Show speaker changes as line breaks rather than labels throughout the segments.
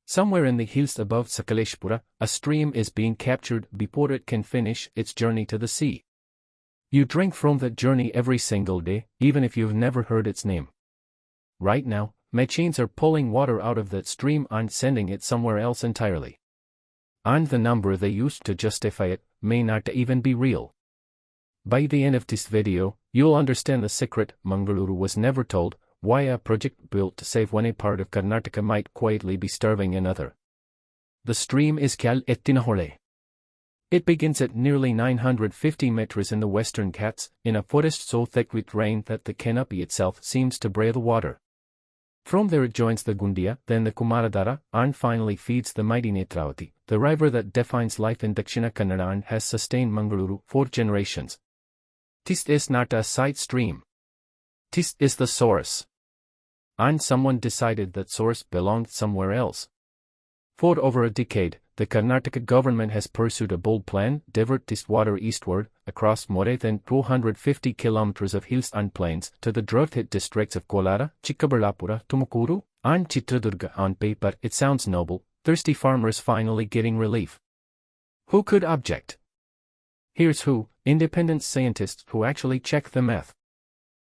Somewhere in the hills above Sakleshpur, a stream is being captured before it can finish its journey to the sea. You drink from that journey every single day, even if you've never heard its name. Right now, machines are pulling water out of that stream and sending it somewhere else entirely. And the number they used to justify it may not even be real. By the end of this video, you'll understand the secret Mangaluru was never told, why a project built to save one part of Karnataka might quietly be starving another. The stream is called Yettinahole. It begins at nearly 950 meters in the western Ghats, in a forest so thick with rain that the canopy itself seems to breathe water. From there it joins the Gundia, then the Kumaradhara, and finally feeds the mighty Netravathi, the river that defines life in Dakshina Kannada and has sustained Mangaluru for generations. This is not a side stream. This is the source. And someone decided that source belonged somewhere else. For over a decade, the Karnataka government has pursued a bold plan to divert this water eastward, across more than 250 kilometers of hills and plains, to the drought-hit districts of Kolara, Chikkaballapura, Tumakuru, and Chitradurga. On paper, it sounds noble, thirsty farmers finally getting relief. Who could object? Here's who: independent scientists who actually check the math.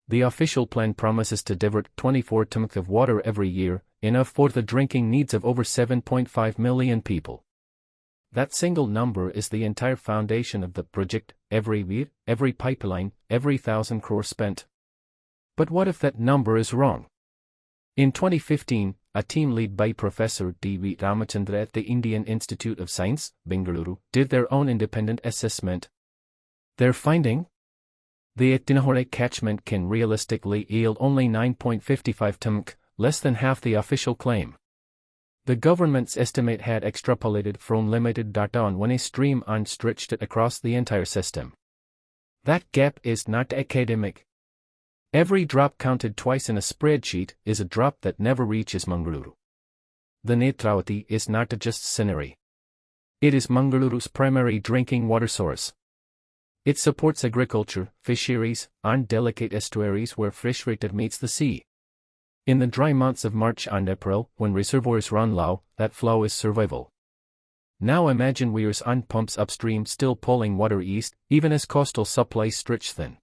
The official plan promises to divert 24 tons of water every year, enough for the drinking needs of over 7.5 million people. That single number is the entire foundation of the project, every year, every pipeline, every 1,000 crore spent. But what if that number is wrong? In 2015, a team led by Professor D.V. Ramachandra at the Indian Institute of Science, Bengaluru, did their own independent assessment. Their finding? The Yettinahole catchment can realistically yield only 9.55 tons, less than half the official claim. The government's estimate had extrapolated from limited data on one stream and stretched it across the entire system. That gap is not academic. Every drop counted twice in a spreadsheet is a drop that never reaches Mangaluru. The Netravathi is not just scenery. It is Mangaluru's primary drinking water source. It supports agriculture, fisheries, and delicate estuaries where fresh water meets the sea. In the dry months of March and April, when reservoirs run low, that flow is survival. Now imagine weirs and pumps upstream still pulling water east, even as coastal supplies stretch thin.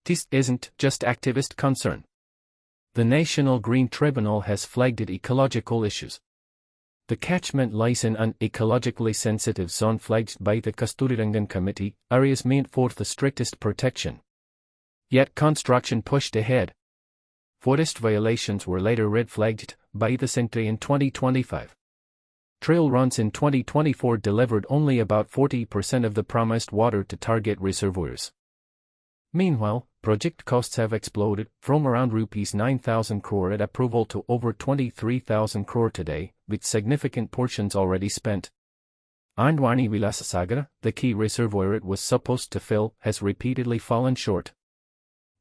This isn't just activist concern. The National Green Tribunal has flagged it ecological issues. The catchment lies in an ecologically sensitive zone flagged by the Kasturirangan Committee, areas meant for the strictest protection. Yet construction pushed ahead. Forest violations were later red-flagged by the Sentry in 2025. Trail runs in 2024 delivered only about 40% of the promised water to target reservoirs. Meanwhile, project costs have exploded, from around Rs 9,000 crore at approval to over 23,000 crore today, with significant portions already spent. And Vani Vilasasagar, the key reservoir it was supposed to fill, has repeatedly fallen short.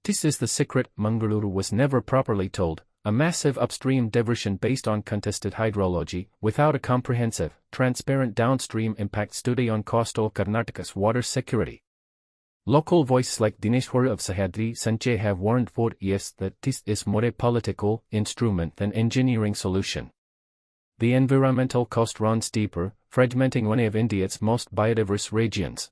This is the secret Mangaluru was never properly told: a massive upstream diversion based on contested hydrology, without a comprehensive, transparent downstream impact study on coastal Karnataka's water security. Local voices like Dineshwar of Sahyadri Sanjay have warned for years that this is more a political instrument than engineering solution. The environmental cost runs deeper, fragmenting one of India's most biodiverse regions.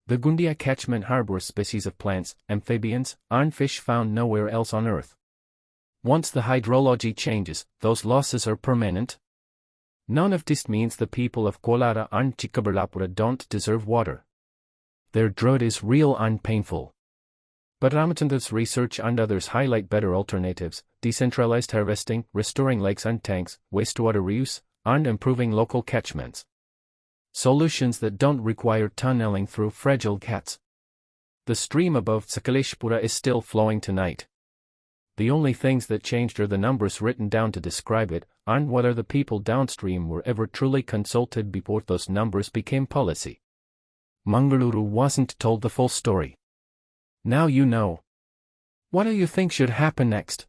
The Gundia catchment harbors species of plants, amphibians, and fish found nowhere else on Earth. Once the hydrology changes, those losses are permanent. None of this means the people of Kolara and Chikkaballapura don't deserve water. Their drought is real and painful. But Ramachandra's research and others highlight better alternatives: decentralized harvesting, restoring lakes and tanks, wastewater reuse, and improving local catchments. Solutions that don't require tunneling through fragile Ghats. The stream above Sakleshpur is still flowing tonight. The only things that changed are the numbers written down to describe it, and whether the people downstream were ever truly consulted before those numbers became policy. Mangaluru wasn't told the full story. Now you know. What do you think should happen next?